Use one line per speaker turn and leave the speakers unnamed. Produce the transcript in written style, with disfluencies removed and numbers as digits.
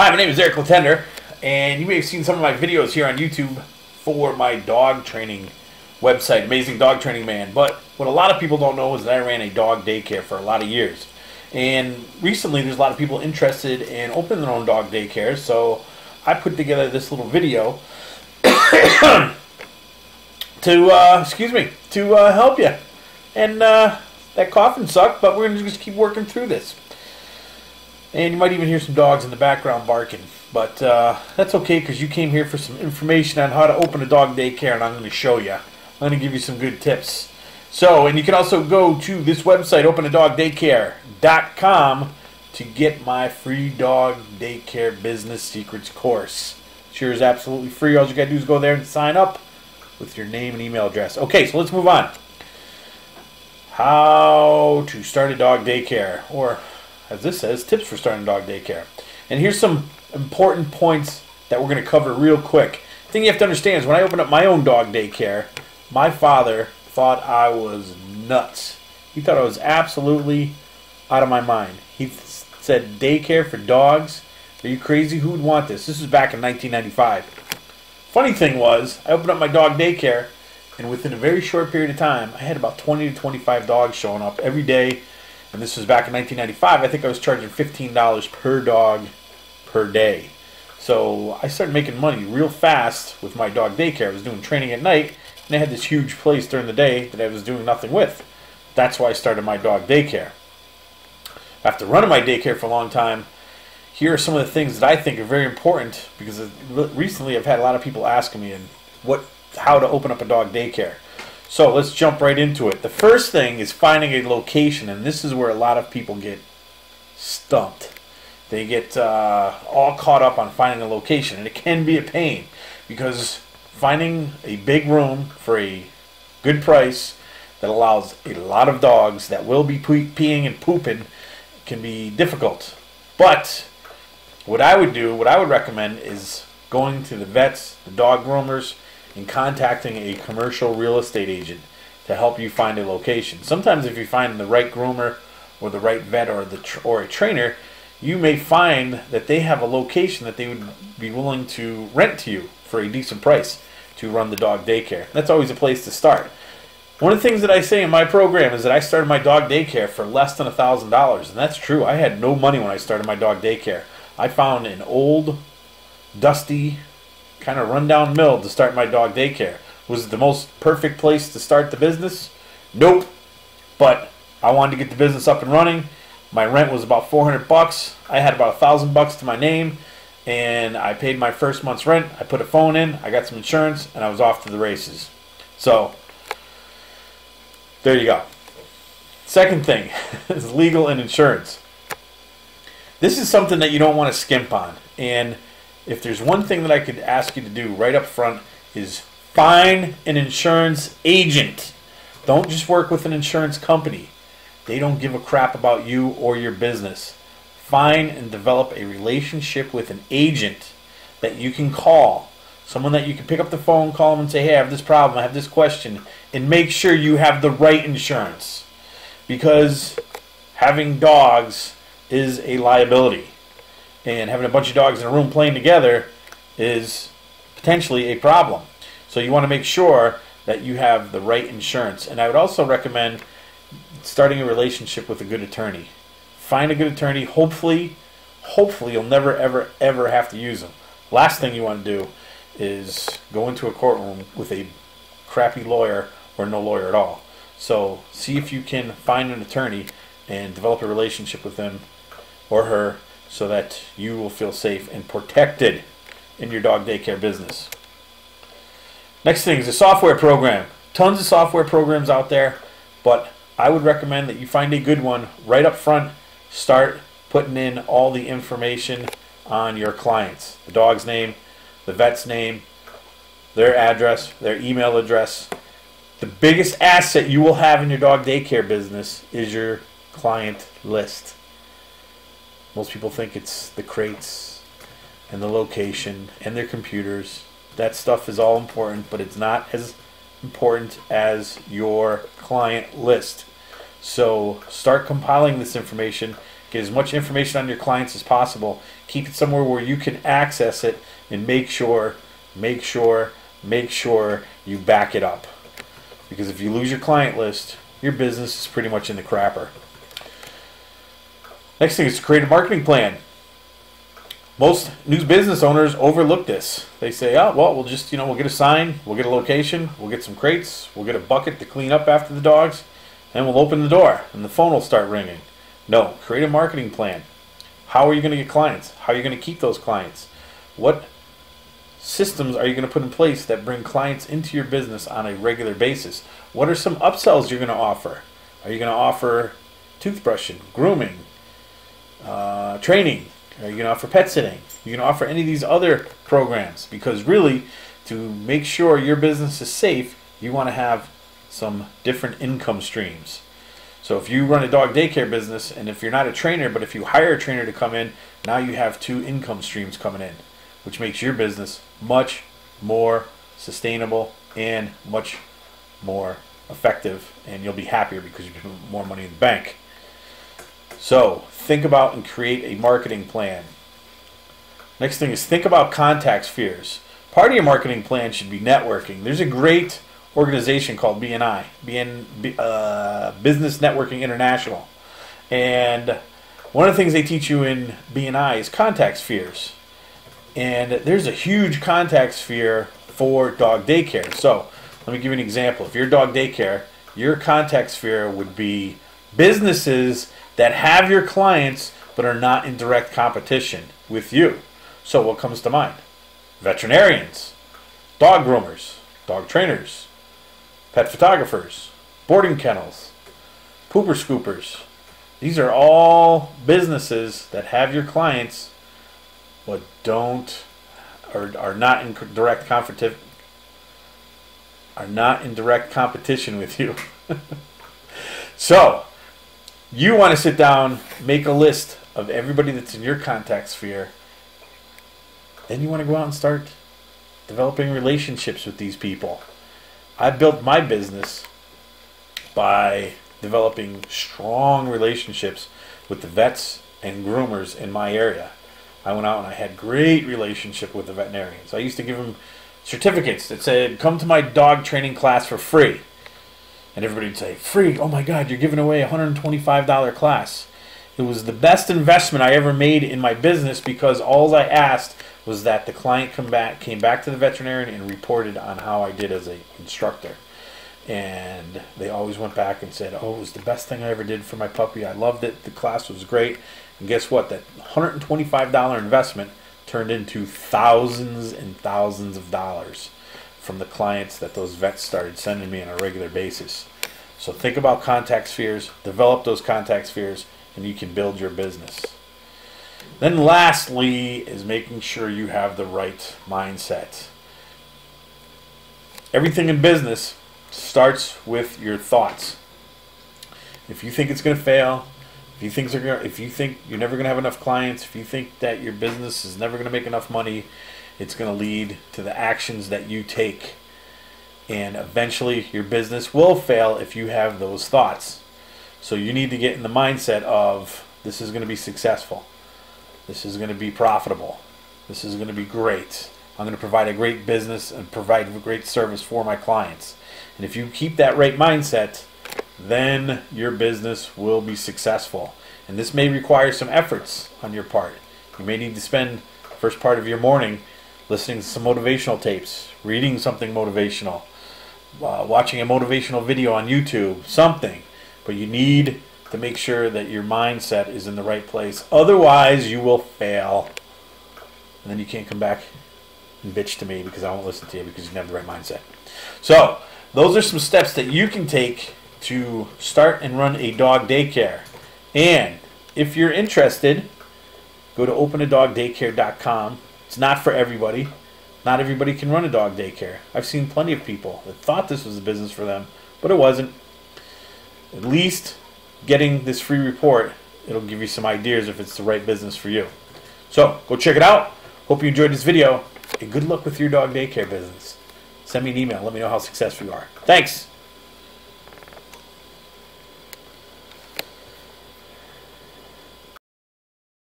Hi, my name is Eric Latender, and you may have seen some of my videos here on YouTube for my dog training website, Amazing Dog Training Man. But what a lot of people don't know is that I ran a dog daycare for a lot of years. And recently there's a lot of people interested in opening their own dog daycare, so I put together this little video to help you. And that coughing sucked, but we're going to just keep working through this. And you might even hear some dogs in the background barking. But that's okay, because you came here for some information on how to open a dog daycare, and I'm going to show you. I'm going to give you some good tips. So, and you can also go to this website, openadogdaycare.com, to get my free dog daycare business secrets course. Sure is absolutely free. All you got to do is go there and sign up with your name and email address. Okay, so let's move on. How to start a dog daycare, or as this says, tips for starting a dog daycare. And here's some important points that we're going to cover real quick. The thing you have to understand is when I opened up my own dog daycare, my father thought I was nuts. He thought I was absolutely out of my mind. He said, daycare for dogs? Are you crazy? Who would want this? This was back in 1995. Funny thing was, I opened up my dog daycare, and within a very short period of time, I had about 20 to 25 dogs showing up every day. And this was back in 1995. I think I was charging $15 per dog per day. So I started making money real fast with my dog daycare. I was doing training at night, and I had this huge place during the day that I was doing nothing with. That's why I started my dog daycare. After running my daycare for a long time, here are some of the things that I think are very important, because recently I've had a lot of people asking me how to open up a dog daycare. So let's jump right into it. The first thing is finding a location, and this is where a lot of people get stumped. They get all caught up on finding a location, and it can be a pain, because finding a big room for a good price that allows a lot of dogs that will be peeing and pooping can be difficult. But what I would recommend is going to the vets, the dog groomers, and contacting a commercial real estate agent to help you find a location. Sometimes if you find the right groomer or the right vet or a trainer, you may find that they have a location that they would be willing to rent to you for a decent price to run the dog daycare. That's always a place to start. One of the things that I say in my program is that I started my dog daycare for less than $1,000, and that's true. I had no money when I started my dog daycare. I found an old, dusty, kind of rundown mill to start my dog daycare. Was it the most perfect place to start the business? Nope. But I wanted to get the business up and running. My rent was about $400. I had about $1,000 to my name, and I paid my first month's rent. I put a phone in, I got some insurance, and I was off to the races. So there you go. Second thing is legal and insurance. This is something that you don't want to skimp on, and if there's one thing that I could ask you to do right up front is find an insurance agent. Don't just work with an insurance company. They don't give a crap about you or your business. Find and develop a relationship with an agent that you can call. Someone that you can pick up the phone, call them and say, hey, I have this problem, I have this question, and make sure you have the right insurance. Because having dogs is a liability. And having a bunch of dogs in a room playing together is potentially a problem. So you want to make sure that you have the right insurance. And I would also recommend starting a relationship with a good attorney. Find a good attorney. Hopefully you'll never, ever have to use them. Last thing you want to do is go into a courtroom with a crappy lawyer or no lawyer at all. So see if you can find an attorney and develop a relationship with him or her, so that you will feel safe and protected in your dog daycare business. Next thing is a software program. Tons of software programs out there, but I would recommend that you find a good one right up front. Start putting in all the information on your clients. The dog's name, the vet's name, their address, their email address. The biggest asset you will have in your dog daycare business is your client list. Most people think it's the crates and the location and their computers. That stuff is all important, but it's not as important as your client list. So start compiling this information Get as much information on your clients as possible. Keep it somewhere where you can access it, and make sure you back it up. Because if you lose your client list, your business is pretty much in the crapper. Next thing is to create a marketing plan. Most new business owners overlook this. They say, oh, well, we'll just, we'll get a sign, we'll get a location, we'll get some crates, we'll get a bucket to clean up after the dogs, and we'll open the door, and the phone will start ringing. No, create a marketing plan. How are you going to get clients? How are you going to keep those clients? What systems are you going to put in place that bring clients into your business on a regular basis? What are some upsells you're going to offer? Are you going to offer toothbrushing, grooming, training? Are you going to offer pet sitting? Are you going to offer any of these other programs? Because really, to make sure your business is safe, you want to have some different income streams. So if you run a dog daycare business, and if you're not a trainer, but if you hire a trainer to come in, now you have 2 income streams coming in, which makes your business much more sustainable and much more effective, and you'll be happier because you put more money in the bank. So think about and create a marketing plan. Next thing is think about contact spheres. Part of your marketing plan should be networking. There's a great organization called BNI, Business Networking International. And one of the things they teach you in BNI is contact spheres. And there's a huge contact sphere for dog daycare. So let me give you an example. If you're a dog daycare, your contact sphere would be businesses that have your clients but are not in direct competition with you. So what comes to mind? Veterinarians, dog groomers, dog trainers, pet photographers, boarding kennels, pooper scoopers. These are all businesses that have your clients but are not in direct competition with you. So you want to sit down, make a list of everybody that's in your contact sphere. Then you want to go out and start developing relationships with these people. I built my business by developing strong relationships with the vets and groomers in my area. I went out and I had great relationship with the veterinarians. I used to give them certificates that said, come to my dog training class for free. And everybody would say, free? Oh my God, you're giving away a $125 class. It was the best investment I ever made in my business, because all I asked was that the client came back to the veterinarian and reported on how I did as an instructor. And they always went back and said, oh, it was the best thing I ever did for my puppy. I loved it. The class was great. And guess what? That $125 investment turned into thousands and thousands of dollars from the clients that those vets started sending me on a regular basis. So think about contact spheres, develop those contact spheres, and you can build your business. Then lastly is making sure you have the right mindset. Everything in business starts with your thoughts. If you think it's going to fail, if you think you're never going to have enough clients, if you think that your business is never going to make enough money, it's going to lead to the actions that you take. And eventually your business will fail if you have those thoughts. So you need to get in the mindset of, this is going to be successful. This is going to be profitable. This is going to be great. I'm going to provide a great business and provide a great service for my clients. And if you keep that right mindset, then your business will be successful. And this may require some efforts on your part. You may need to spend the first part of your morning listening to some motivational tapes, reading something motivational, watching a motivational video on YouTube, something. But you need to make sure that your mindset is in the right place. Otherwise, you will fail. And then you can't come back and bitch to me because I won't listen to you because you didn't have the right mindset. So, those are some steps that you can take to start and run a dog daycare. And if you're interested, go to openadogdaycare.com. It's not for everybody. Not everybody can run a dog daycare. I've seen plenty of people that thought this was a business for them, but it wasn't. At least getting this free report, it'll give you some ideas if it's the right business for you. So, go check it out. Hope you enjoyed this video, and good luck with your dog daycare business. Send me an email. Let me know how successful you are. Thanks.